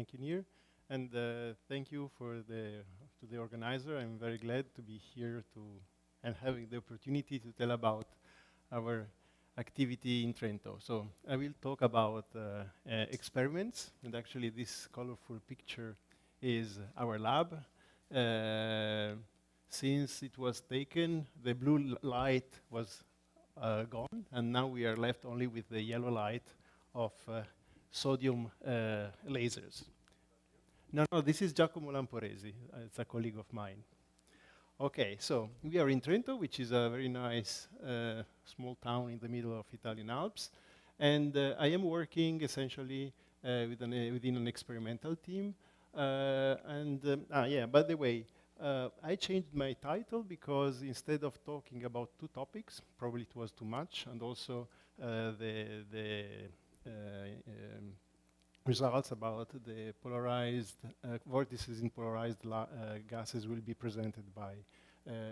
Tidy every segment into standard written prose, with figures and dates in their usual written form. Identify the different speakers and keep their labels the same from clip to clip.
Speaker 1: thank you, Nir. And thank you to the organizer. I'm very glad to be here and having the opportunity to tell about our activity in Trento. So I will talk about experiments, and actually this colorful picture is our lab. Since it was taken, the blue light was gone, and now we are left only with the yellow light of sodium lasers. No, this is Giacomo Lamporesi. It's a colleague of mine. Okay, so we are in Trento, which is a very nice small town in the middle of Italian Alps. And I am working essentially within an experimental team. By the way, I changed my title because instead of talking about two topics, probably it was too much, and also the results about the polarized vortices in polarized gases will be presented by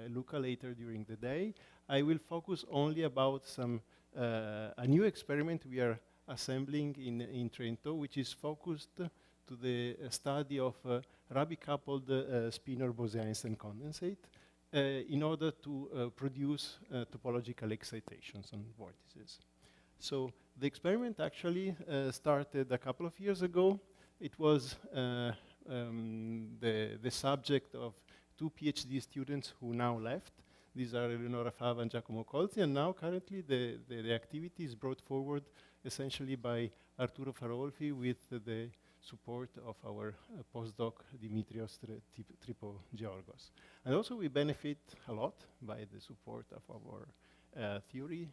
Speaker 1: Luca later during the day. I will focus only about a new experiment we are assembling in Trento, which is focused to the study of Rabi-coupled spinor Bose-Einstein condensate in order to produce topological excitations on vortices. So the experiment actually started a couple of years ago. It was the subject of two PhD students who now left. These are Eleonora Fava and Giacomo Colzi, and now currently the activity is brought forward essentially by Arturo Farolfi with the support of our postdoc Dimitrios Tripogeorgos. And also we benefit a lot by the support of our theorist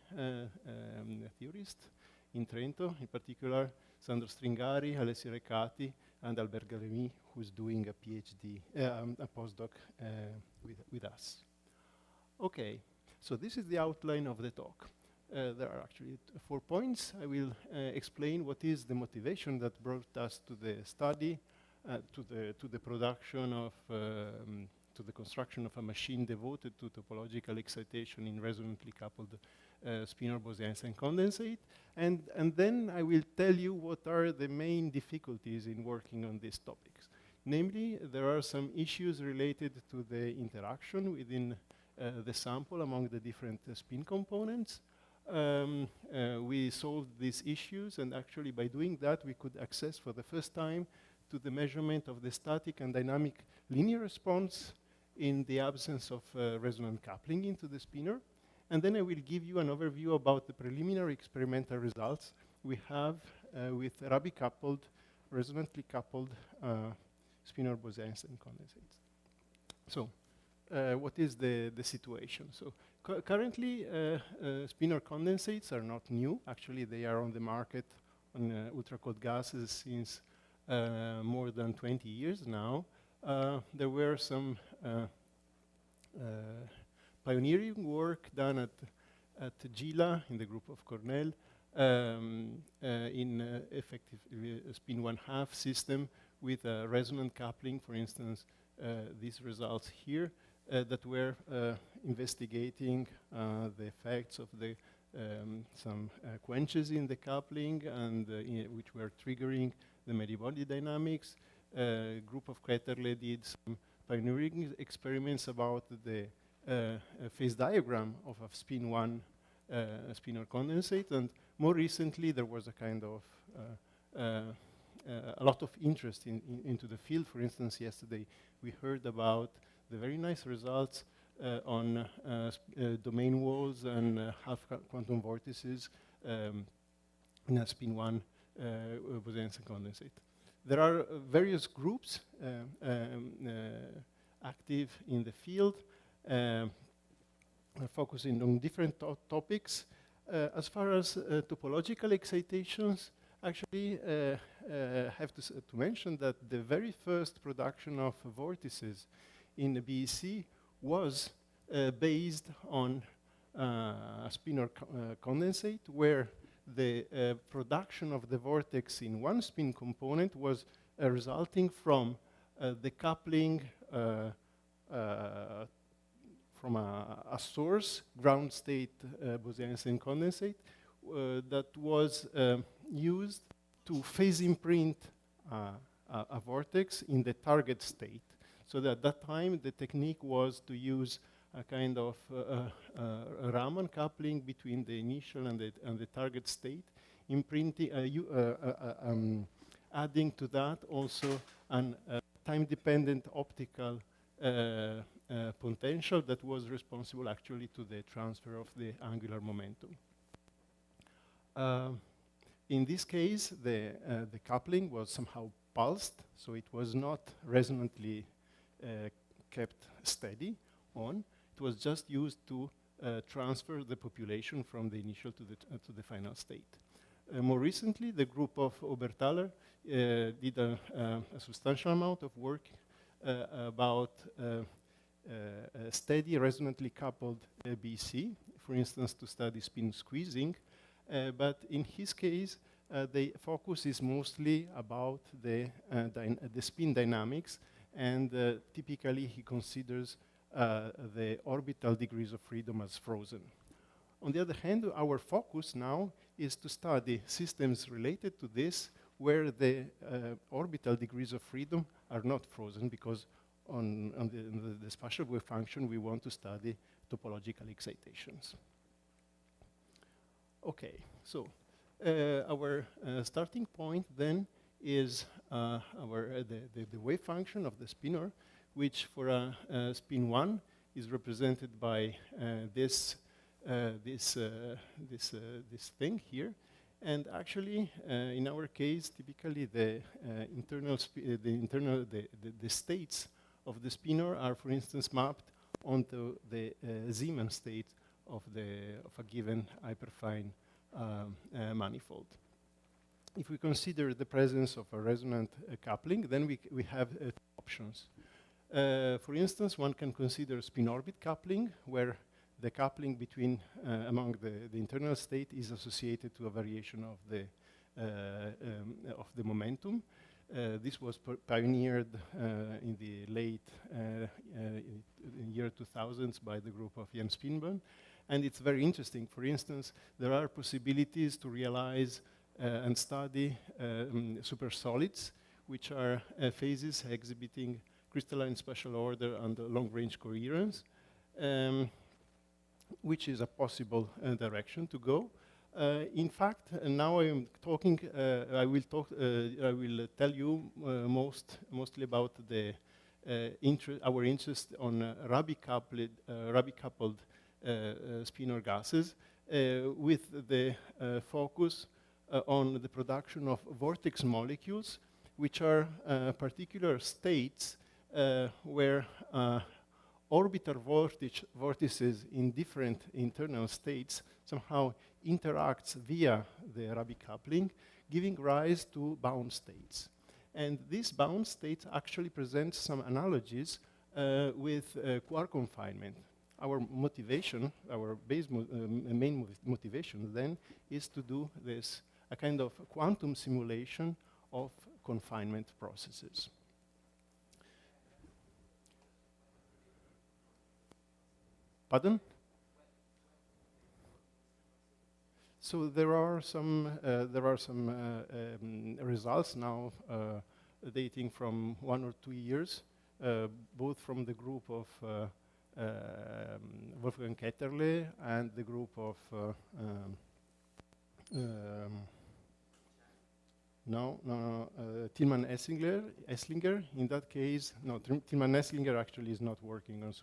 Speaker 1: in Trento, in particular Sandro Stringari, Alessio Recati, and Albert Galemi, who's doing a PhD, a postdoc with us. Okay, so this is the outline of the talk. There are actually 4 points. I will explain what is the motivation that brought us to the study, to the production of, to the construction of a machine devoted to topological excitation in resonantly coupled spinor Bose-Einstein condensate. And then I will tell you what are the main difficulties in working on these topics. Namely, there are some issues related to the interaction within the sample among the different spin components. We solved these issues, and actually by doing that we could access for the first time to the measurement of the static and dynamic linear response in the absence of resonant coupling into the spinor. And then I will give you an overview about the preliminary experimental results we have with Rabi-coupled, resonantly coupled spinor Bose-Einstein condensates. So what is the situation? So currently spinor condensates are not new. Actually they are on the market on ultra-cold gases since more than 20 years now. There were some pioneering work done at GILA in the group of Cornell in effective spin 1/2 system with a resonant coupling, for instance, these results here that were investigating the effects of the some quenches in the coupling and which were triggering the many-body dynamics. A group of Ketterle did some pioneering experiments about the phase diagram of a spin 1 spinor condensate, and more recently there was a kind of a lot of interest into the field. For instance, yesterday we heard about the very nice results on domain walls and half quantum vortices in a spin 1 Bose-Einstein condensate. There are various groups active in the field, focusing on different topics. As far as topological excitations, actually have to mention that the very first production of vortices in the BEC was based on a spinor condensate where the production of the vortex in one spin component was resulting from the coupling from a source, ground state Bose-Einstein condensate, that was used to phase imprint a vortex in the target state. So that at that time, the technique was to use a kind of Raman coupling between the initial and the target state, imprinting, adding to that also an time-dependent optical potential that was responsible actually to the transfer of the angular momentum. In this case, the coupling was somehow pulsed, so it was not resonantly kept steady on. It was just used to transfer the population from the initial to the final state. More recently, the group of Oberthaler did a substantial amount of work about steady resonantly coupled BC, for instance, to study spin squeezing. But in his case, the focus is mostly about the spin dynamics, and typically he considers the orbital degrees of freedom as frozen. On the other hand, our focus now is to study systems related to this, where the orbital degrees of freedom are not frozen, because on the spatial wave function, we want to study topological excitations. Okay, so our starting point then is the wave function of the spinor, which for a spin 1 is represented by this thing here. And actually, in our case, typically the states of the spinor are, for instance, mapped onto the Zeeman state of a given hyperfine manifold. If we consider the presence of a resonant coupling, then we have two options. For instance, one can consider spin-orbit coupling, where the coupling between among the internal state is associated to a variation of the momentum. This was pioneered in the late year 2000s by the group of Jan Spinborn, and it's very interesting. For instance, there are possibilities to realize and study supersolids, which are phases exhibiting crystalline spatial order and long-range coherence, which is a possible direction to go. In fact, now I am talking. I will tell you mostly about our interest on Rabi-coupled spinor gases, with the focus on the production of vortex molecules, which are particular states where orbital vortices in different internal states somehow interacts via the Rabi coupling, giving rise to bound states. And these bound states actually present some analogies with Quark confinement. Our motivation, our main motivation then, is to do this, a kind of quantum simulation of confinement processes. Pardon? So there are some results now dating from 1 or 2 years, both from the group of Wolfgang Ketterle and the group of Tilman Esslinger. In that case, no, Tilman Esslinger actually is not working on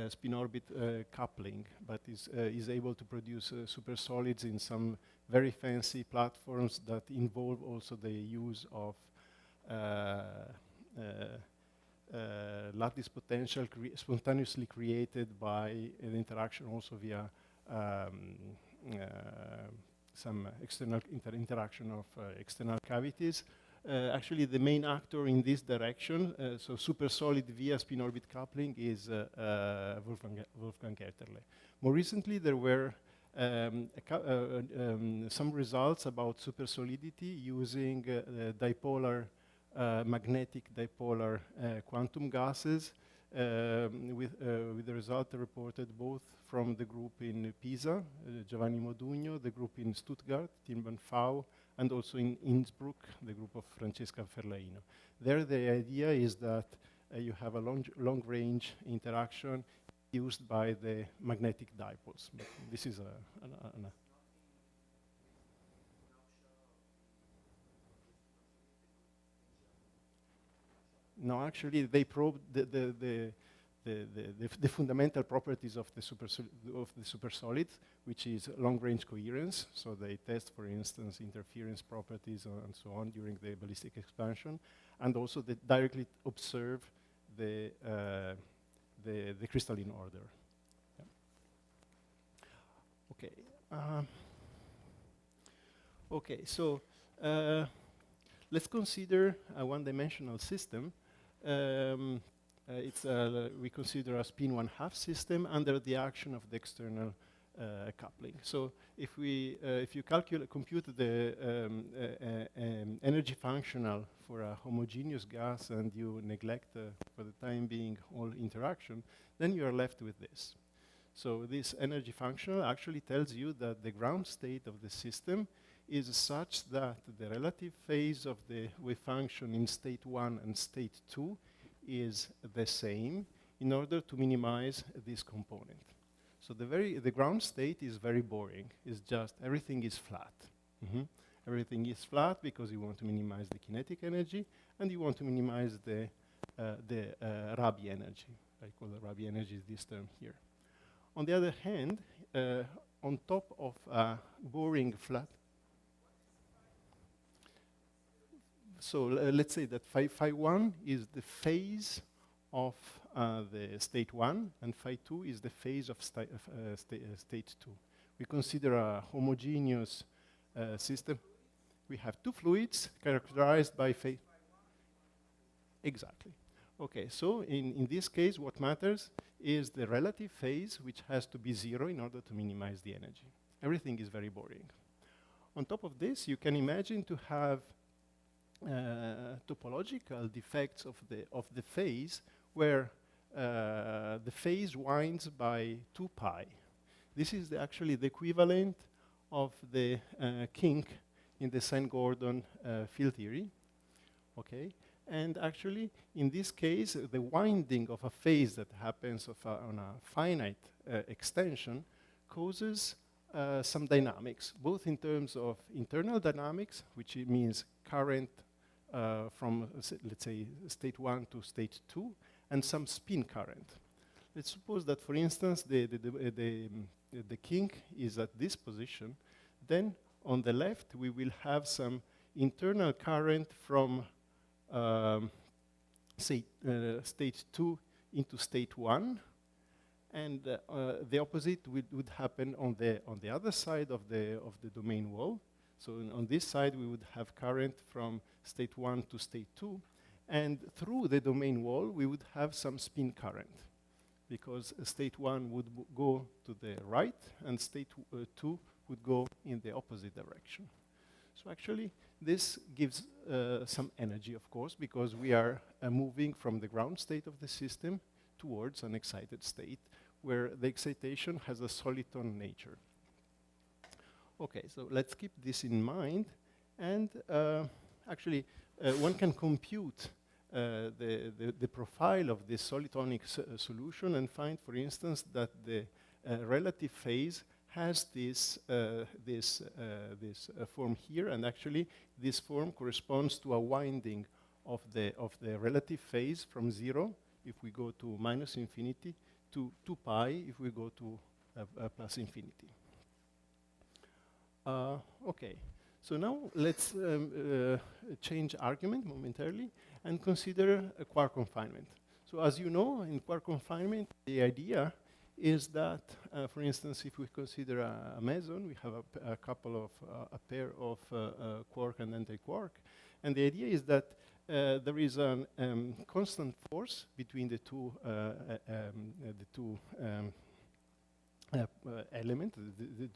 Speaker 1: spin-orbit coupling, but is able to produce supersolids in some very fancy platforms that involve also the use of lattice potential spontaneously created by an interaction also via some external interaction of external cavities. Actually, the main actor in this direction, so supersolid via spin-orbit coupling, is Wolfgang Ketterle. More recently, there were some results about supersolidity using magnetic dipolar quantum gases with the result reported both from the group in Pisa, Giovanni Modugno, the group in Stuttgart, Tim Fau, and also in Innsbruck, the group of Francesca Ferlaino. There, the idea is that you have a long-range interaction used by the magnetic dipoles. But this is no, actually, they probe the fundamental properties of the supersolid, which is long-range coherence. So they test, for instance, interference properties and so on during the ballistic expansion, and also they directly observe the crystalline order. Yeah. Okay. Okay. So let's consider a one-dimensional system. We consider a spin 1/2 system under the action of the external coupling. So if you compute the energy functional for a homogeneous gas and you neglect, for the time being, all interaction, then you are left with this. So this energy functional actually tells you that the ground state of the system is such that the relative phase of the wave function in state 1 and state 2 is the same in order to minimize this component. So the ground state is very boring. It's just everything is flat. Everything is flat because you want to minimize the kinetic energy and you want to minimize the Rabi energy. I call the Rabi energy this term here. On the other hand, on top of a boring flat, so let's say that phi 1 is the phase of the state 1, and phi 2 is the phase of state 2. We consider a homogeneous system. We have two fluids characterized by phase. Exactly. Okay, so in this case, what matters is the relative phase, which has to be 0 in order to minimize the energy. Everything is very boring. On top of this, you can imagine to have topological defects of the phase where the phase winds by 2 pi. This is actually the equivalent of the kink in the Saint-Gordon field theory. Okay, and actually in this case the winding of a phase that happens on a finite extension causes some dynamics, both in terms of internal dynamics, which means current from, let's say, state 1 to state 2, and some spin current. Let's suppose that, for instance, the kink is at this position. Then, on the left, we will have some internal current from, say, state 2 into state 1, and the opposite would happen on the other side of the domain wall. So on this side, we would have current from state 1 to state 2. And through the domain wall, we would have some spin current, because state 1 would go to the right, and state 2 would go in the opposite direction. So actually, this gives some energy, of course, because we are moving from the ground state of the system towards an excited state, where the excitation has a soliton nature. Okay, so let's keep this in mind, and actually one can compute the profile of this solitonic solution and find, for instance, that the relative phase has this form here, and actually this form corresponds to a winding of the relative phase from 0 if we go to minus infinity to 2 pi if we go to plus infinity. Okay, so now let's change argument momentarily and consider a quark confinement. So as you know, in quark confinement, the idea is that, for instance, if we consider a meson, we have a pair of quark and anti-quark, and the idea is that there is a constant force between the two elements,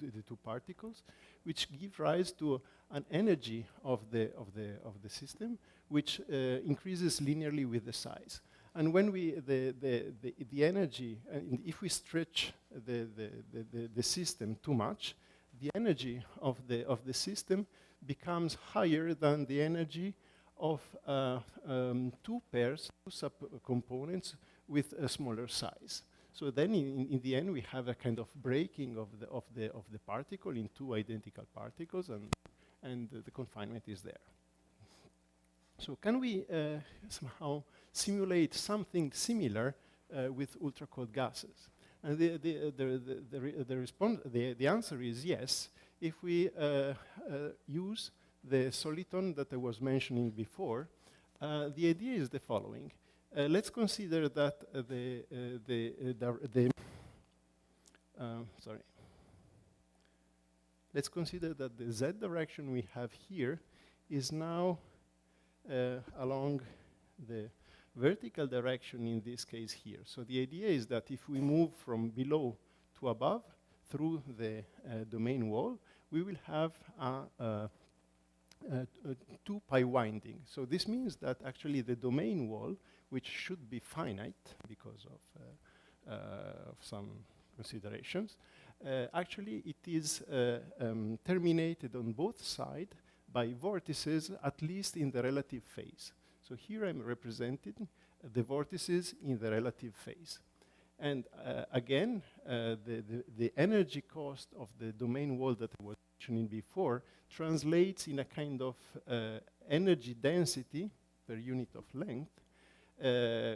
Speaker 1: the two particles, which give rise to an energy of the system, which increases linearly with the size. And when the energy, if we stretch the system too much, the energy of the system becomes higher than the energy of two pairs, two subcomponents with a smaller size. So then, in the end, we have a kind of breaking of the particle in two identical particles, and the confinement is there. So can we somehow simulate something similar with ultra-cold gases? And the answer is yes, if we use the soliton that I was mentioning before. The idea is the following. Let's consider that Let's consider that the z direction we have here is now along the vertical direction, in this case here. So the idea is that if we move from below to above through the domain wall, we will have a 2 pi winding. So this means that actually the domain wall, which should be finite because of some considerations, actually it is terminated on both sides by vortices, at least in the relative phase. So here I'm representing the vortices in the relative phase. And again, the energy cost of the domain wall that I was mentioning before translates in a kind of energy density per unit of length,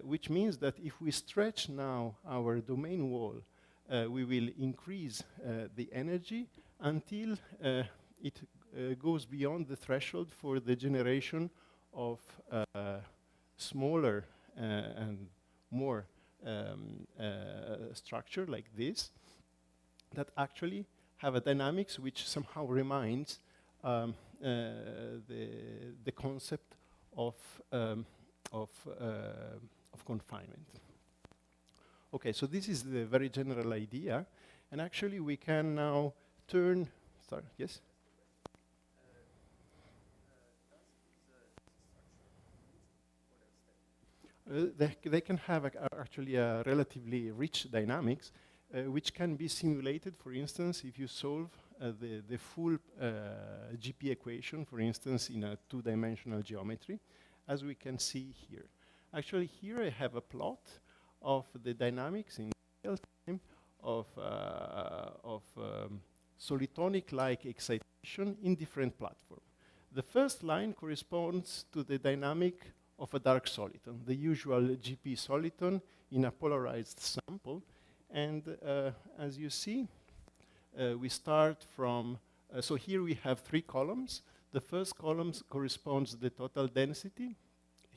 Speaker 1: which means that if we stretch now our domain wall, we will increase the energy until it goes beyond the threshold for the generation of smaller and more structure like this, that actually have a dynamics which somehow reminds the concept of confinement. Okay, so this is the very general idea, and actually we can now turn. Sorry, yes. They can have actually a relatively rich dynamics, which can be simulated, for instance, if you solve the full GP equation, for instance, in a two-dimensional geometry, as we can see here. Actually, here I have a plot of the dynamics in real time of solitonic-like excitation in different platforms. The first line corresponds to the dynamic of a dark soliton, the usual GP soliton in a polarized sample. And as you see, we start from, so here we have 3 columns. The first column corresponds to the total density.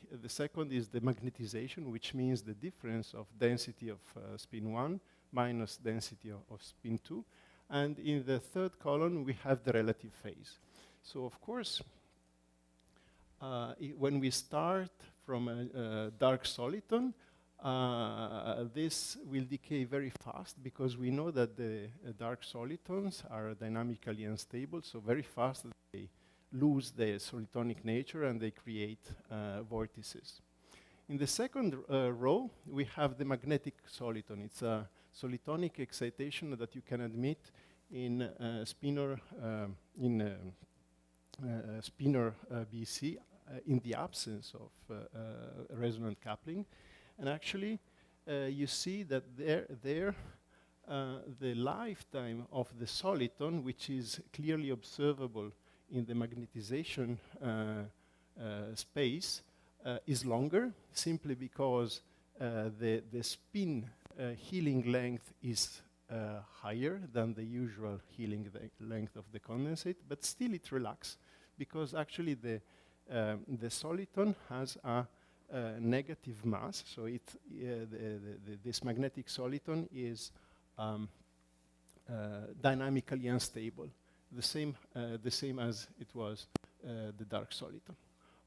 Speaker 1: The second is the magnetization, which means the difference of density of spin 1 minus density of spin 2. And in the third column, we have the relative phase. So of course, when we start from a dark soliton, this will decay very fast because we know that the dark solitons are dynamically unstable, so very fast they lose their solitonic nature and they create vortices. In the second row, we have the magnetic soliton. It's a solitonic excitation that you can admit in spinor spinor BC in the absence of resonant coupling. And actually, you see that the lifetime of the soliton, which is clearly observable in the magnetization space, is longer, simply because the spin healing length is higher than the usual healing length of the condensate, but still it relaxes because actually the soliton has a negative mass, so this magnetic soliton is dynamically unstable, the same as it was the dark soliton.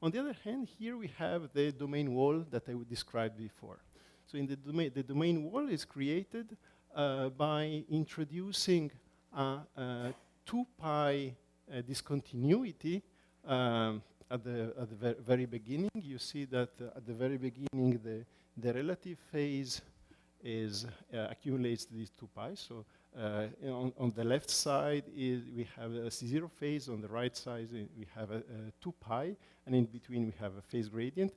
Speaker 1: On the other hand, here we have the domain wall that I described before. So in the domain wall is created by introducing a 2 pi discontinuity at the very beginning. You see that at the very beginning the The relative phase is accumulates these 2 pi. So on the left side we have a zero phase. On the right side we have a 2 pi, and in between we have a phase gradient.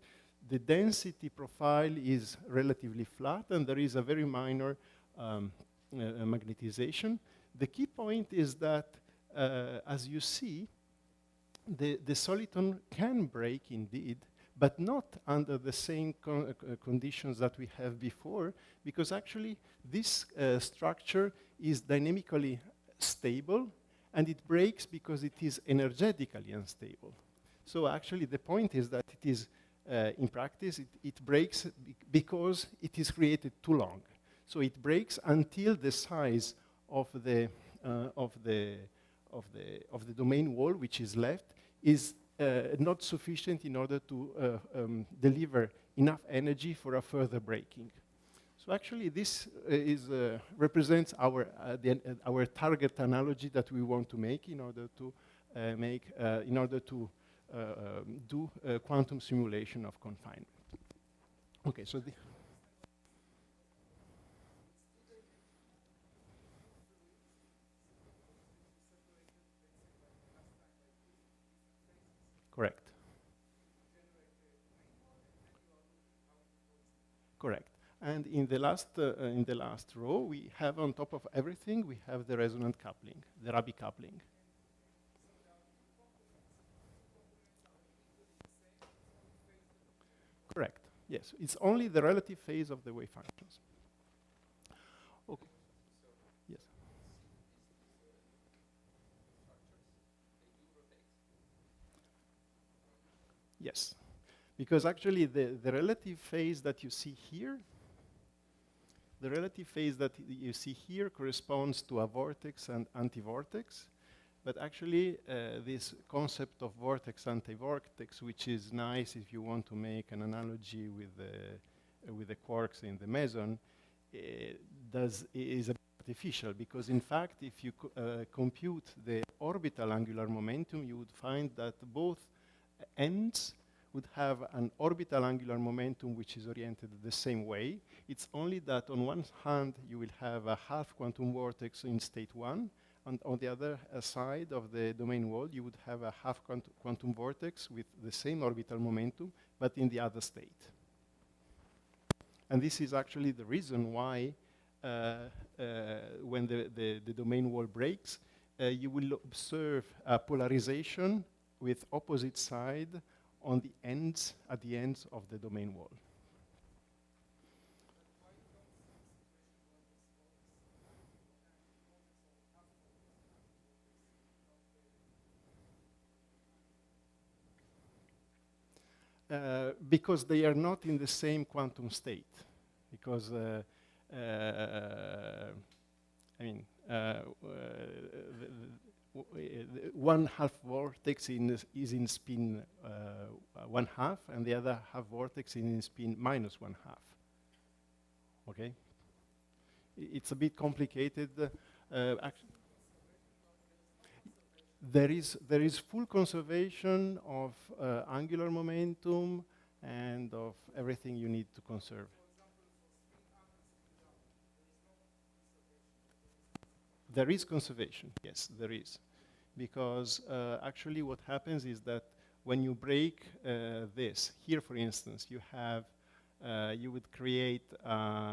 Speaker 1: The density profile is relatively flat, and there is a very minor magnetization. The key point is that, as you see, the soliton can break indeed, but not under the same conditions that we have before, because actually this structure is dynamically stable, and it breaks because it is energetically unstable. So actually the point is that it is, in practice, it breaks because it is created too long. So it breaks until the size of the domain wall, which is left, is not sufficient in order to deliver enough energy for a further breaking. So actually, this represents our target analogy that we want to make in order to do quantum simulation of confinement. Okay, so correct. Correct. And in the last row, we have on top of everything, we have the resonant coupling, the Rabi coupling. Correct. Yes, it's only the relative phase of the wave functions. Okay. Yes. Yes, because actually the relative phase that you see here, corresponds to a vortex and anti-vortex. But actually, this concept of vortex anti-vortex, which is nice if you want to make an analogy with the quarks in the meson, is artificial, because in fact, if you compute the orbital angular momentum, you would find that both ends would have an orbital angular momentum which is oriented the same way. It's only that on one hand you will have a half quantum vortex in state 1, and on the other side of the domain wall you would have a half quantum vortex with the same orbital momentum, but in the other state. And this is actually the reason why when the domain wall breaks, you will observe a polarization with opposite side on the ends, at the ends of the domain wall. Because they are not in the same quantum state. Because, one half vortex is in spin 1/2, and the other half vortex is in spin -1/2. Okay? It's a bit complicated. There is full conservation of angular momentum and of everything you need to conserve. There is conservation, yes, there is. Because actually what happens is that when you break this, here for instance, you have, you would create,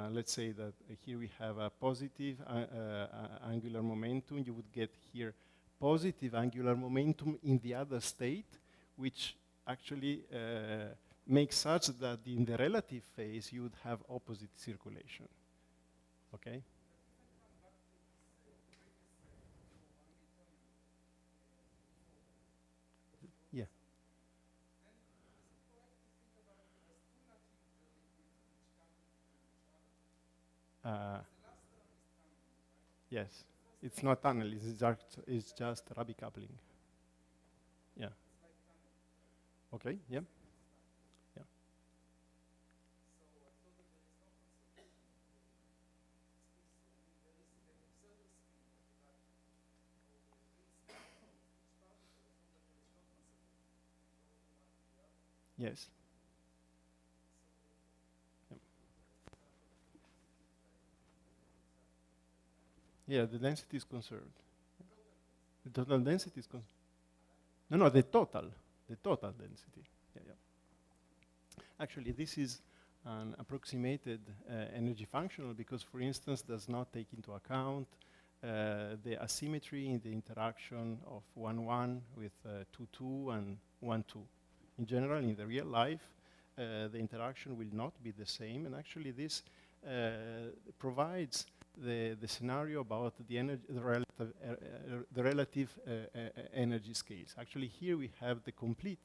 Speaker 1: let's say that here we have a positive angular momentum, you would get here positive angular momentum in the other state, which actually makes such that in the relative phase you would have opposite circulation, okay? Yeah. Yes, it's not tunnel, it's just Rabi coupling. Yeah. Okay, yeah. Yeah. Yes. Yeah. Yeah, the density is conserved. The total density is conserved. No, the total density. Yeah, yeah. Actually, this is an approximated energy functional because, for instance, does not take into account the asymmetry in the interaction of 1,1 with 2,2 and 1,2. In general, in the real life, the interaction will not be the same, and actually this provides the scenario about the relative energy scales. Actually, here we have the complete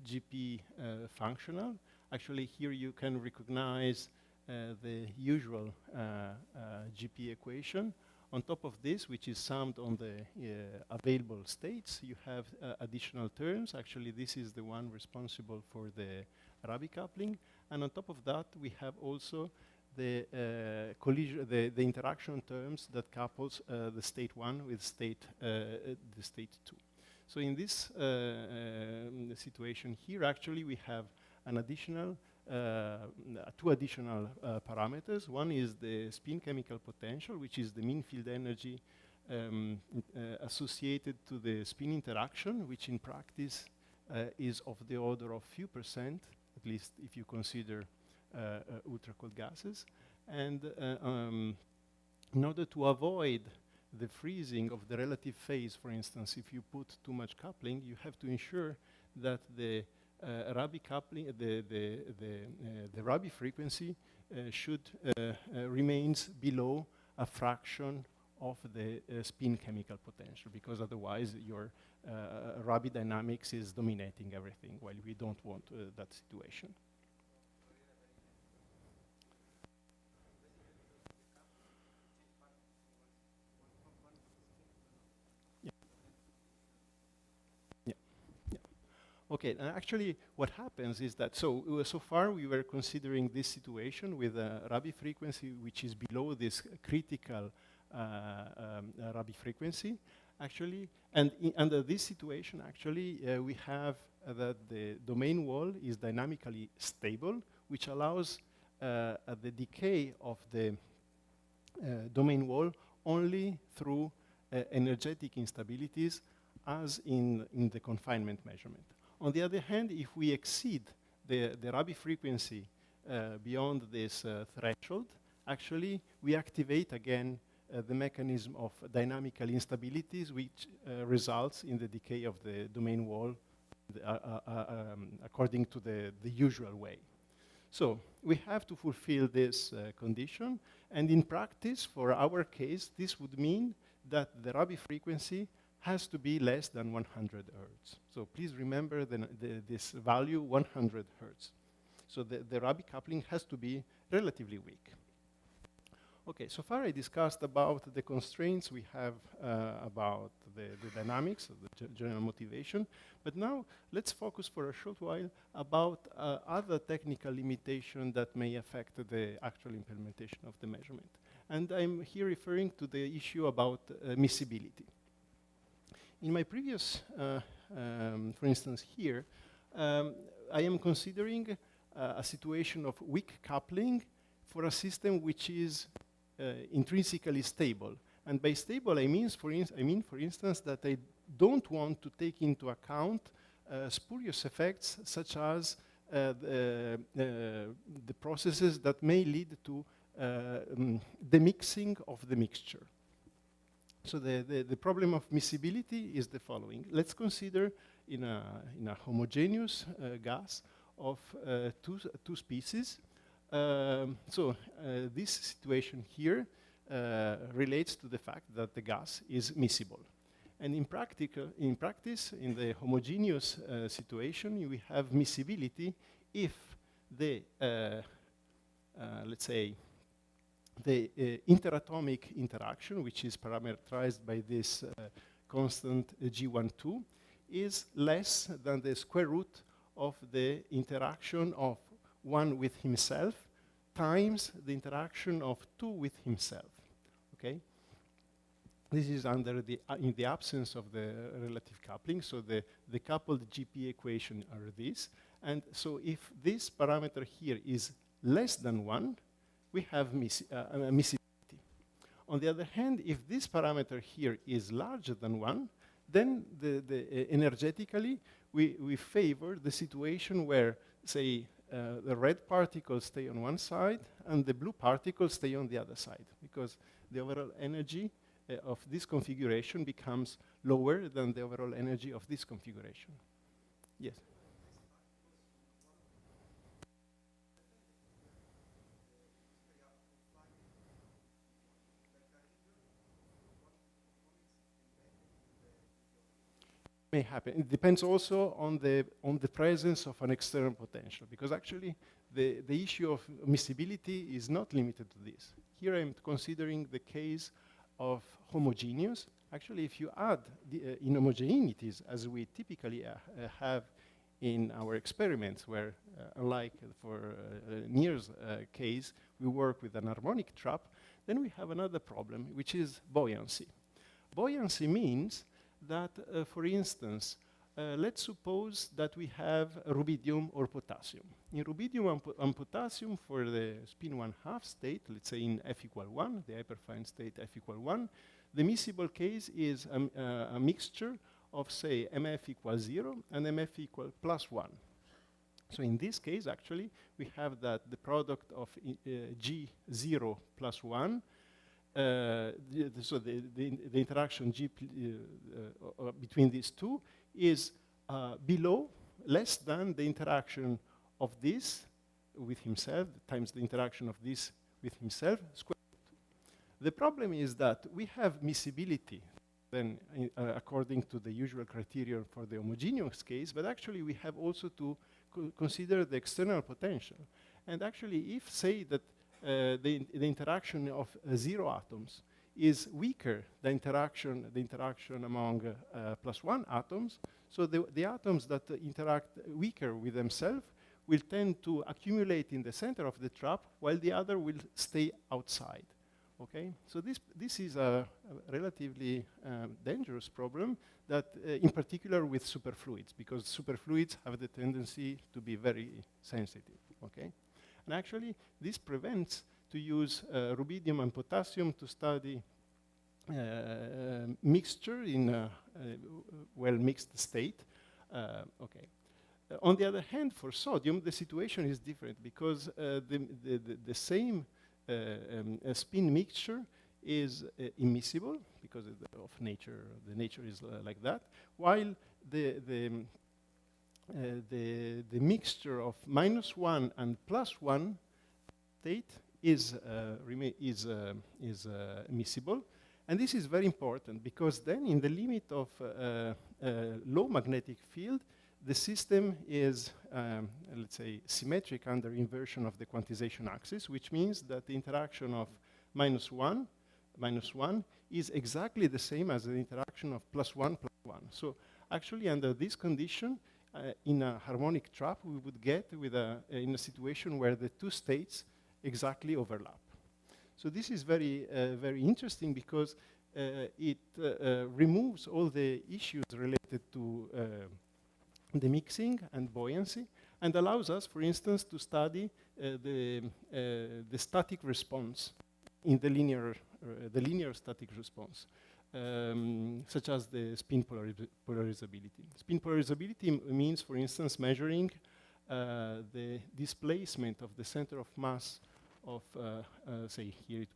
Speaker 1: GP functional. Actually, here you can recognize the usual GP equation. On top of this, which is summed on the available states, you have additional terms. Actually, this is the one responsible for the Rabi coupling. And on top of that, we have also the collision, the interaction terms that couples the state 1 with the state 2. So in this situation here, actually, we have an additional two additional parameters. One is the spin chemical potential, which is the mean field energy associated to the spin interaction, which in practice is of the order of few %, at least if you consider ultra-cold gases. And in order to avoid the freezing of the relative phase, for instance, if you put too much coupling, you have to ensure that the Rabi coupling, the Rabi frequency should remains below a fraction of the spin chemical potential, because otherwise your Rabi dynamics is dominating everything, while we don't want that situation. Okay, actually what happens is that, so far we were considering this situation with a Rabi frequency which is below this critical Rabi frequency, actually, and under this situation, actually, we have that the domain wall is dynamically stable, which allows the decay of the domain wall only through energetic instabilities, as in the confinement measurement. On the other hand, if we exceed the Rabi frequency beyond this threshold, actually we activate again the mechanism of dynamical instabilities, which results in the decay of the domain wall according to the usual way. So we have to fulfill this condition, and in practice, for our case, this would mean that the Rabi frequency has to be less than 100 hertz. So please remember this value, 100 hertz. So the Rabi coupling has to be relatively weak. Okay, so far I discussed about the constraints we have about the dynamics, the general motivation. But now let's focus for a short while about other technical limitations that may affect the actual implementation of the measurement. And I'm here referring to the issue about miscibility. In my previous, for instance here, I am considering a situation of weak coupling for a system which is intrinsically stable. And by stable, I mean, for instance, that I don't want to take into account spurious effects such as the processes that may lead to the mixing of the mixture. So the problem of miscibility is the following. Let's consider in a homogeneous gas of two species. This situation here relates to the fact that the gas is miscible. And in practice, in the homogeneous situation, we have miscibility if the, let's say, the interatomic interaction, which is parameterized by this constant G12, is less than the square root of the interaction of one with himself times the interaction of two with himself. Okay? This is under in the absence of the relative coupling, so the coupled GP equation are this. And so if this parameter here is less than 1, we have miscibility. On the other hand, if this parameter here is larger than 1, then energetically, we favor the situation where, say, the red particles stay on one side and the blue particles stay on the other side, because the overall energy of this configuration becomes lower than the overall energy of this configuration. Yes? May happen. It depends also on the presence of an external potential, because actually the issue of miscibility is not limited to this. Here I'm considering the case of homogeneous. Actually, if you add the inhomogeneities, as we typically have in our experiments, where unlike for Near's case, we work with an harmonic trap, then we have another problem, which is buoyancy. Buoyancy means that, for instance, let's suppose that we have rubidium or potassium. In rubidium and potassium, for the spin 1/2 state, let's say in F = 1, the hyperfine state F = 1, the miscible case is a mixture of, say, MF = 0 and MF = +1. So in this case, actually, we have that the product of G0 + 1, so the interaction between these two is less than the interaction of this with himself times the interaction of this with himself squared. The problem is that we have miscibility then according to the usual criterion for the homogeneous case, but actually we have also to consider the external potential. And actually, if say that the interaction of 0 atoms is weaker than the interaction among +1 atoms, so the atoms that interact weaker with themselves will tend to accumulate in the center of the trap, while the other will stay outside. Okay, so this is a relatively dangerous problem that, in particular, with superfluids, because superfluids have the tendency to be very sensitive. Okay, and actually, this prevents to use rubidium and potassium to study mixture in a well-mixed state. Okay. On the other hand, for sodium, the situation is different, because the same spin mixture is immiscible because of nature. The nature is like that, while the mixture of -1 and +1 state is miscible, and this is very important, because then in the limit of low magnetic field, the system is, let's say, symmetric under inversion of the quantization axis, which means that the interaction of -1 is exactly the same as the interaction of +1 +1. So actually, under this condition, in a harmonic trap, we would get in a situation where the two states exactly overlap. So this is very, very interesting, because it removes all the issues related to the mixing and buoyancy, and allows us, for instance, to study the static response in the linear static response, such as the spin polarizability. Spin polarizability means, for instance, measuring the displacement of the center of mass of, say, here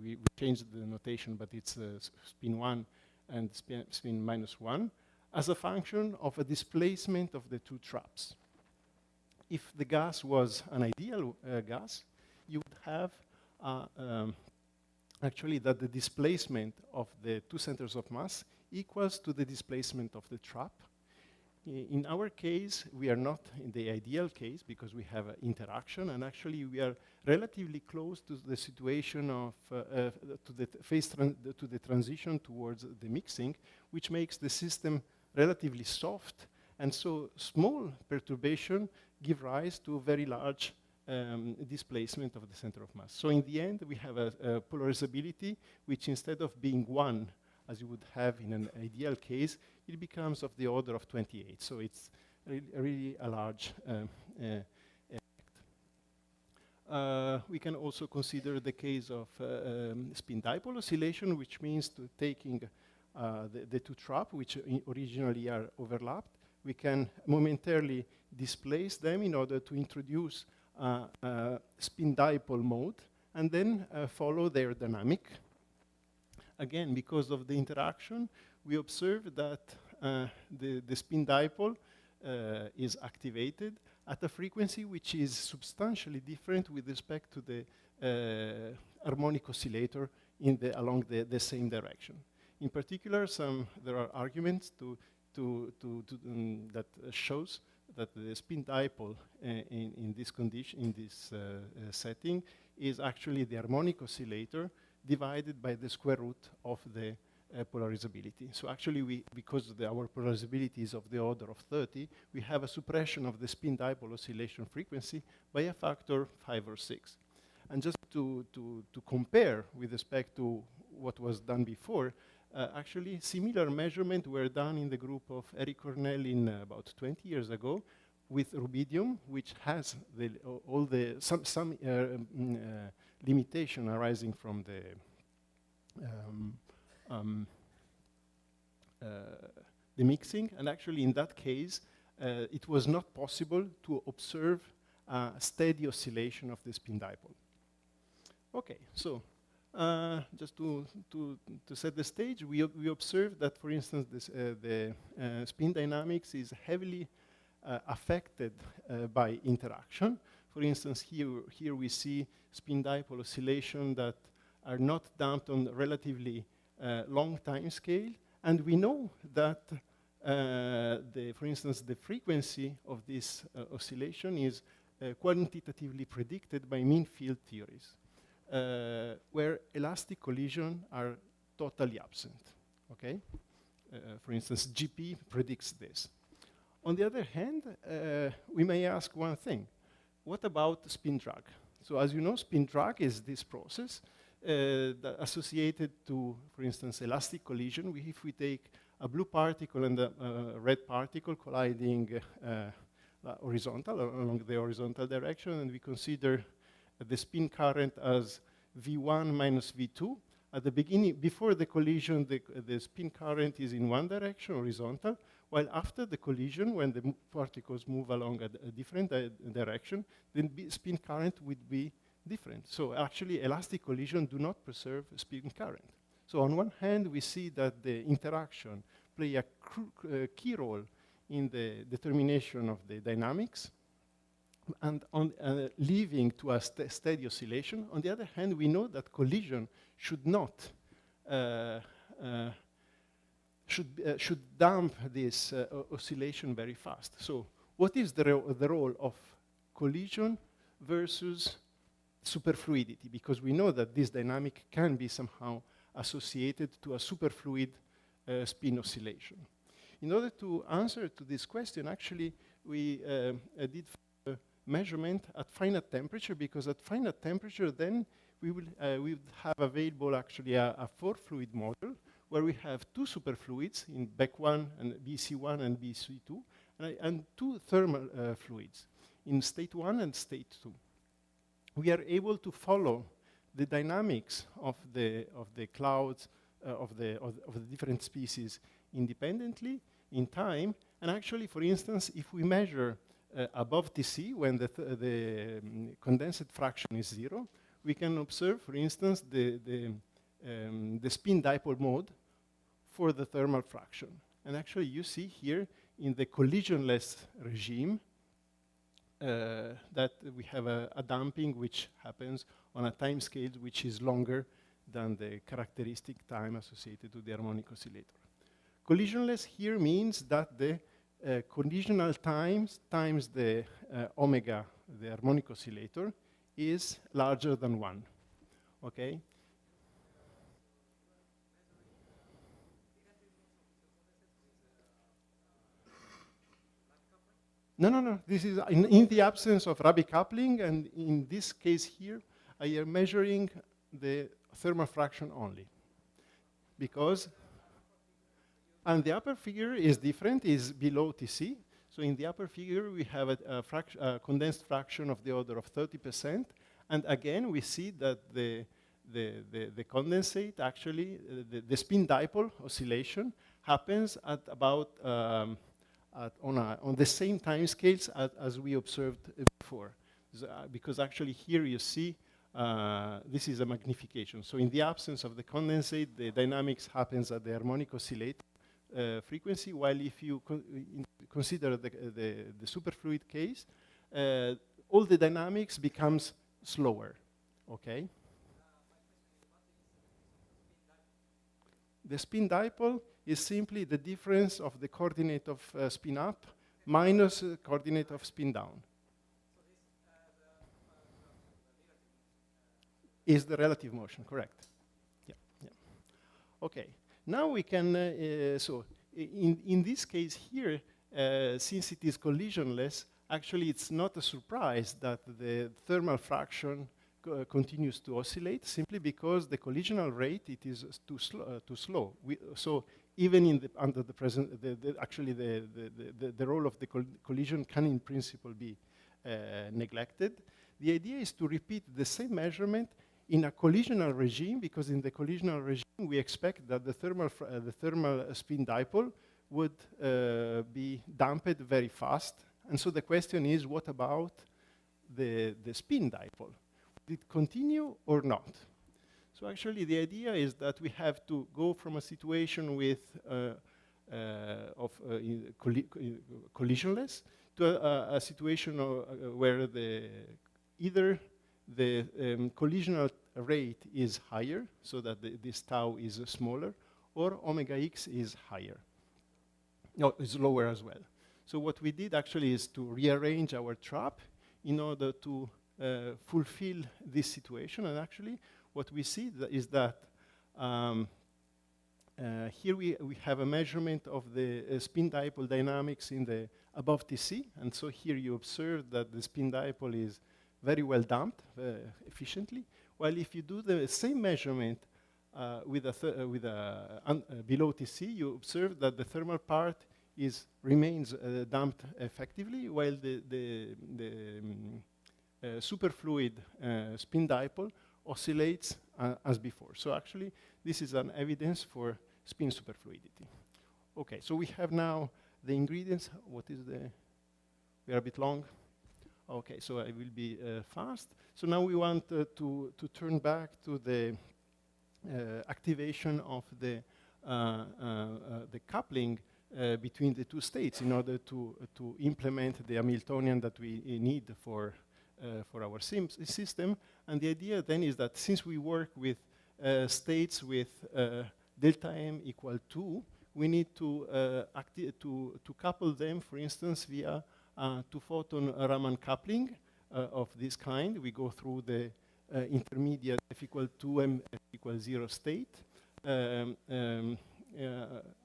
Speaker 1: we changed the notation, but it's spin 1 and spin -1, as a function of a displacement of the two traps. If the gas was an ideal gas, you would have actually that the displacement of the two centers of mass equals to the displacement of the trap. In our case, we are not in the ideal case, because we have interaction, and actually we are relatively close to the situation of to the transition towards the mixing, which makes the system relatively soft, and so small perturbation give rise to very large displacement of the center of mass. So in the end, we have a polarizability which, instead of being 1, as you would have in an ideal case, it becomes of the order of 28. So it's really a large effect. We can also consider the case of spin dipole oscillation, which means to taking the two traps, which originally are overlapped. We can momentarily displace them in order to introduce spin dipole mode, and then follow their dynamic. Again, because of the interaction, we observe that the spin dipole is activated at a frequency which is substantially different with respect to the harmonic oscillator along the same direction. In particular, there are arguments that shows that the spin dipole in this condition, in this setting, is actually the harmonic oscillator divided by the square root of the polarizability. So actually, because our polarizability is of the order of 30, we have a suppression of the spin dipole oscillation frequency by a factor 5 or 6. And just to compare with respect to what was done before, actually similar measurements were done in the group of Eric Cornell in about 20 years ago with rubidium, which has some limitation arising from the mixing, and actually in that case it was not possible to observe a steady oscillation of the spin dipole. Okay, so just to set the stage, we observed that, for instance, the spin dynamics is heavily affected by interaction. For instance, here we see spin dipole oscillation that are not damped on a relatively long time scale, and we know that, for instance, the frequency of this oscillation is quantitatively predicted by mean field theories, where elastic collision are totally absent. Okay, for instance, GP predicts this. On the other hand, we may ask one thing: what about spin drag? So, as you know, spin drag is this process that associated to, for instance, elastic collision. If we take a blue particle and a red particle colliding along the horizontal direction, and we consider the spin current as V1 minus V2. At the beginning, before the collision, the spin current is in one direction, horizontal, while after the collision, when the particles move along a different direction, the spin current would be different. So actually, elastic collision do not preserve spin current. So on one hand, we see that the interaction play a key role in the determination of the dynamics, and leading to a steady oscillation. On the other hand, we know that collision should not should damp this oscillation very fast. So, what is the role of collision versus superfluidity? Because we know that this dynamic can be somehow associated to a superfluid spin oscillation. In order to answer to this question, actually, we did measurement at finite temperature, because at finite temperature then we would have available actually a 4-fluid model where we have two superfluids in BEC1 and BC1 and BC2, and two thermal fluids in state 1 and state 2. We are able to follow the dynamics of the clouds of the different species independently in time, and actually, for instance, if we measure above Tc, when the condensate fraction is 0, we can observe, for instance, the spin dipole mode for the thermal fraction. And actually, you see here in the collisionless regime that we have a damping which happens on a time scale which is longer than the characteristic time associated with the harmonic oscillator. Collisionless here means that the conditional times the omega, the harmonic oscillator, is larger than 1. Okay? No. This is in the absence of Rabi coupling, and in this case here, I am measuring the thermal fraction only. Because, and the upper figure is different, is below Tc. So in the upper figure, we have a condensed fraction of the order of 30%, And again, we see that the condensate actually, the spin dipole oscillation happens at about on the same time scales as we observed before. So, because actually here you see this is a magnification. So in the absence of the condensate, the dynamics happens at the harmonic oscillator frequency, while if you consider the superfluid case, all the dynamics becomes slower, okay? The spin dipole is simply the difference of the coordinate of spin up minus coordinate of spin down. Is the relative motion, correct? Yeah, yeah. Okay, now we can, so in this case here, since it is collisionless, actually it's not a surprise that the thermal fraction continues to oscillate, simply because the collisional rate, it is too slow. So even in under the present, actually the role of the collision can in principle be neglected. The idea is to repeat the same measurement in a collisional regime, because in the collisional regime we expect that the thermal spin dipole would be damped very fast. And so the question is, what about the spin dipole? Did it continue or not? So actually the idea is that we have to go from a situation with collisionless to a situation where either the collisional rate is higher, so that this tau is smaller, or omega x is higher. No, is lower as well. So what we did actually is to rearrange our trap in order to fulfill this situation. And actually what we see is that here we have a measurement of the spin dipole dynamics in the above TC. And so here you observe that the spin dipole is very well damped efficiently. While if you do the same measurement below TC, you observe that the thermal part remains damped effectively, while the superfluid spin dipole oscillates as before. So actually, this is an evidence for spin superfluidity. Okay, so we have now the ingredients. What is we are a bit long. Okay, so I will be fast. So now we want to turn back to the activation of the coupling between the two states in order to implement the Hamiltonian that we need for our system. And the idea then is that since we work with states with delta m equal 2, we need to couple them, for instance, via two-photon Raman coupling of this kind. We go through the intermediate f equal 2, m f equal 0 state.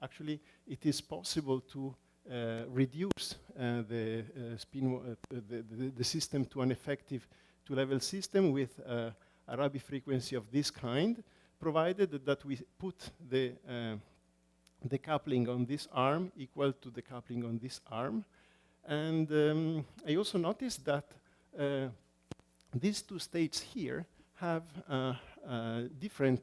Speaker 1: Actually, it is possible to reduce the system to an effective two-level system with a Rabi frequency of this kind, provided that we put the coupling on this arm equal to the coupling on this arm. And I also noticed that these two states here have different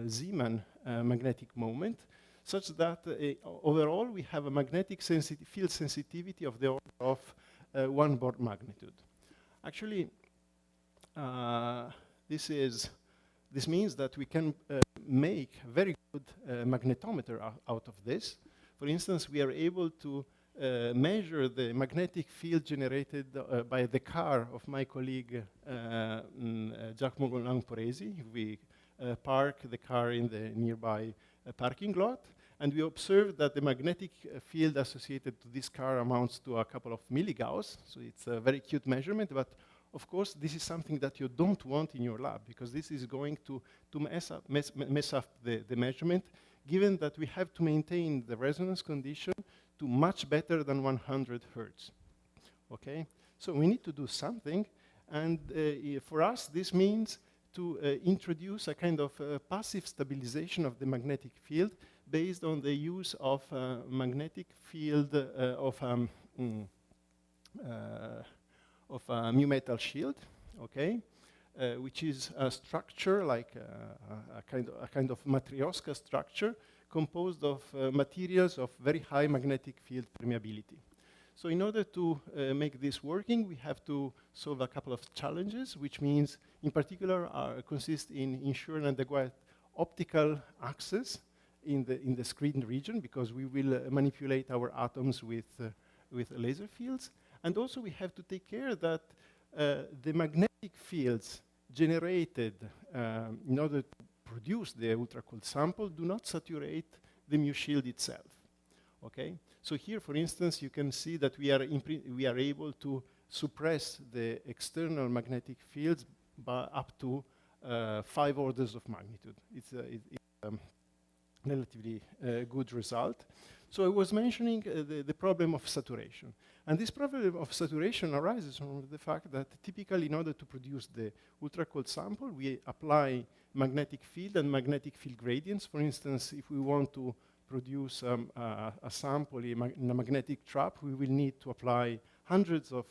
Speaker 1: Zeeman magnetic moment, such that overall we have a magnetic field sensitivity of the order of 1 Born magnitude. Actually, this means that we can make very good magnetometer out of this. For instance, we are able to measure the magnetic field generated by the car of my colleague Giacomo Lamporesi. We park the car in the nearby parking lot, and we observe that the magnetic field associated to this car amounts to a couple of milligauss. So it's a very cute measurement, but of course this is something that you don't want in your lab, because this is going to mess up the measurement, given that we have to maintain the resonance condition to much better than 100 hertz. Okay, so we need to do something, and for us this means to introduce a kind of passive stabilization of the magnetic field based on the use of magnetic field of a mu metal shield. Okay, which is a structure like a kind of matryoshka structure composed of materials of very high magnetic field permeability. So in order to make this working, we have to solve a couple of challenges, which means, in particular, consist in ensuring adequate optical access in the screen region, because we will manipulate our atoms with laser fields. And also we have to take care that the magnetic fields generated in order to produce the ultra-cold sample do not saturate the mu shield itself. Okay? So here, for instance, you can see that we are able to suppress the external magnetic fields by up to 5 orders of magnitude. It's a relatively good result. So I was mentioning the problem of saturation. And this problem of saturation arises from the fact that typically, in order to produce the ultra-cold sample, we apply magnetic field and magnetic field gradients. For instance, if we want to produce a sample in a magnetic trap, we will need to apply hundreds of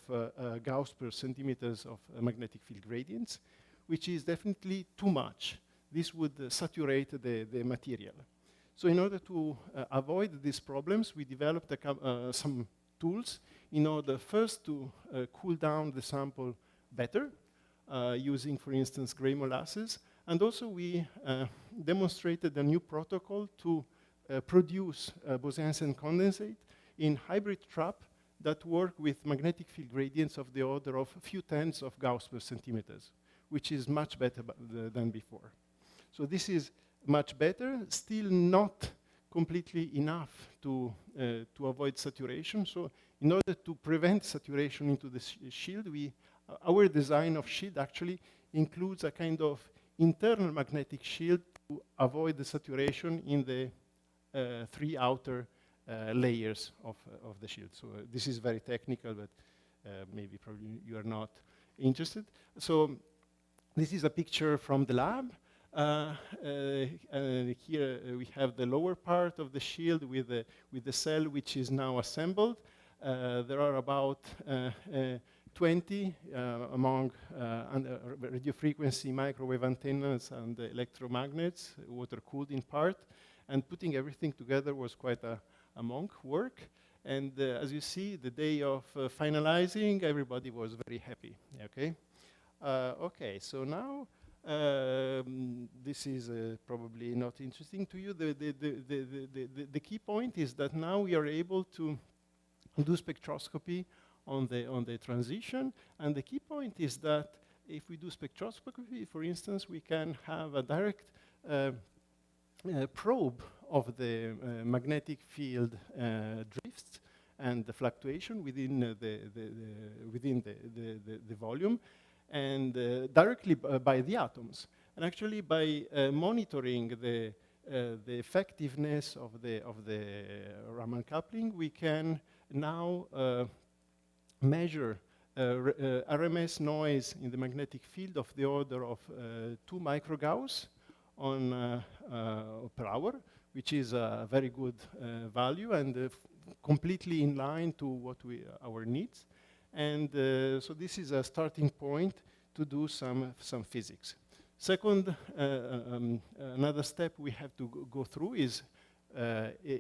Speaker 1: Gauss per centimeters of magnetic field gradients, which is definitely too much. This would saturate the material. So in order to avoid these problems, we developed some tools in order first to cool down the sample better, using, for instance, gray molasses. And also we demonstrated a new protocol to produce Bose-Einstein condensate in hybrid trap that work with magnetic field gradients of the order of a few tenths of Gauss per centimeters, which is much better than before. So this is much better, still not completely enough to avoid saturation. So in order to prevent saturation into the shield, our design of shield actually includes a kind of internal magnetic shield to avoid the saturation in the 3 outer layers of the shield. So this is very technical, but maybe probably you are not interested. So this is a picture from the lab. Here we have the lower part of the shield with the cell which is now assembled. There are about 20 among radio frequency microwave antennas and electromagnets, water-cooled in part. And putting everything together was quite a monk work. And as you see, the day of finalizing, everybody was very happy. Okay, okay. So now this is probably not interesting to you. The key point is that now we are able to do spectroscopy on the transition. And the key point is that if we do spectroscopy, for instance, we can have a direct probe of the magnetic field drifts and the fluctuation within the volume, and directly by the atoms. And actually, by monitoring the effectiveness of the Raman coupling, we can now measure RMS noise in the magnetic field of the order of 2 microgauss per hour, which is a very good value and completely in line to what our needs. And so this is a starting point to do some physics. Second, another step we have to go through is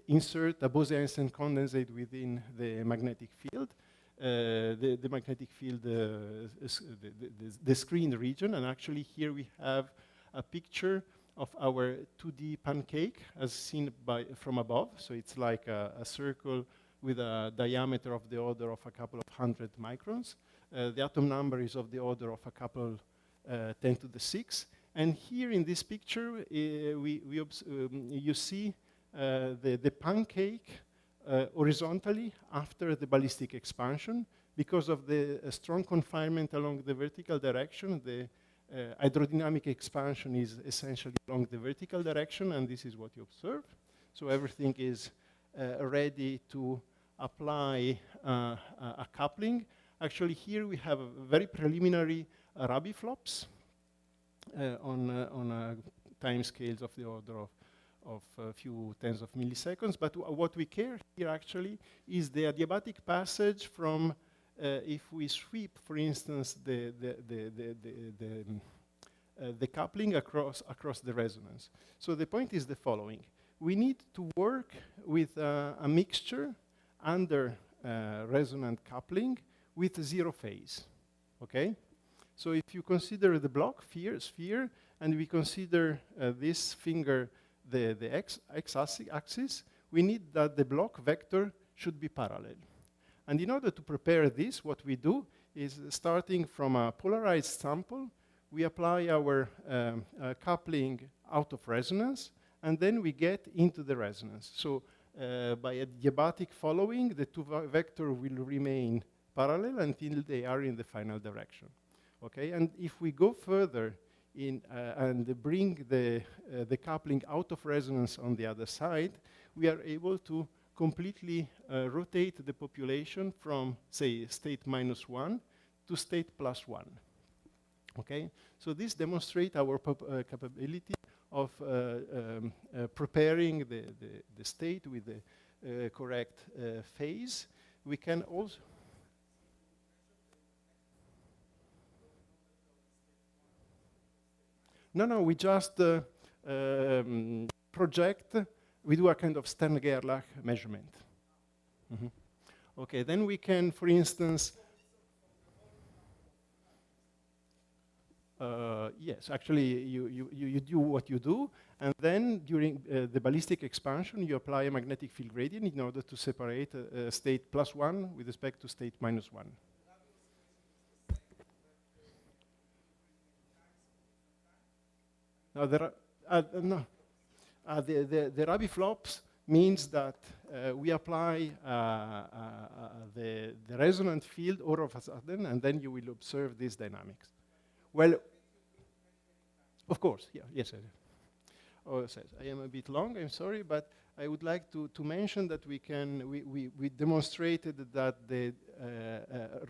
Speaker 1: insert a Bose-Einstein condensate within the magnetic field. The magnetic field, the screen region, and actually here we have a picture of our 2D pancake as seen from above. So it's like a circle with a diameter of the order of a couple of 100 microns. The atom number is of the order of a couple 10 to the 6. And here in this picture, you see the pancake horizontally after the ballistic expansion. Because of the strong confinement along the vertical direction, the hydrodynamic expansion is essentially along the vertical direction, and this is what you observe. So everything is ready to apply a coupling. Actually, here we have a very preliminary Rabi flops on time scales of the order of a few tens of milliseconds. But what we care here actually is the adiabatic passage from if we sweep, for instance, the coupling across the resonance. So the point is the following. We need to work with a mixture under resonant coupling with zero phase, okay? So if you consider the block sphere, and we consider this finger the x-axis, we need that the block vector should be parallel. And in order to prepare this, what we do is, starting from a polarized sample, we apply our coupling out of resonance, and then we get into the resonance. So by a diabatic following, the two vectors will remain parallel until they are in the final direction. Okay, and if we go further in and bring the coupling out of resonance on the other side, we are able to completely rotate the population from, say, state -1 to state +1. Okay, so this demonstrates our capability of preparing the state with the correct phase. We can also... No, we just project, we do a kind of Stern-Gerlach measurement. Mm-hmm. Okay, then we can, for instance, yes, actually you do what you do, and then during the ballistic expansion you apply a magnetic field gradient in order to separate state +1 with respect to state -1. Now there are, the Rabi flops means that we apply the resonant field all of a sudden, and then you will observe these dynamics. Well, of course, yeah, yes. I am a bit long, I'm sorry, but I would like to mention that we demonstrated that the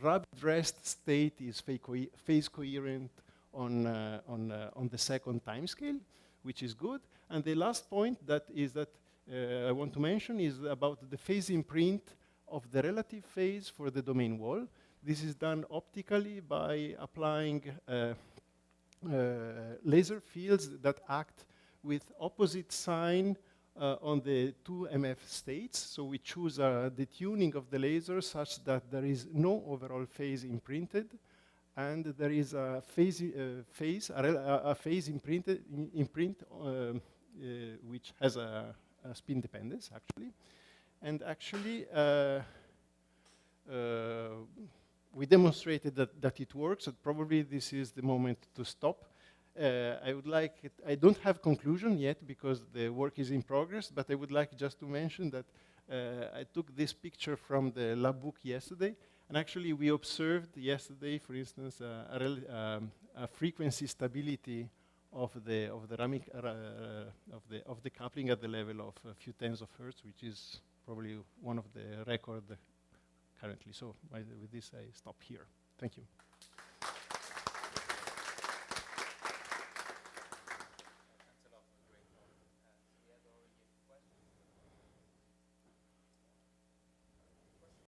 Speaker 1: Rabi-dressed state is phase coherent on the second time scale, which is good. And the last point that I want to mention is about the phase imprint of the relative phase for the domain wall. This is done optically by applying laser fields that act with opposite sign on the two MF states. So we choose the tuning of the laser such that there is no overall phase imprinted, and there is a phase imprint which has a spin dependence, actually. And actually, we demonstrated that it works, and probably this is the moment to stop. I don't have conclusion yet because the work is in progress, but I would like just to mention that I took this picture from the lab book yesterday, and actually we observed yesterday, for instance, a frequency stability of the coupling at the level of a few tens of hertz, which is probably one of the record currently. So with this, I stop here. Thank you.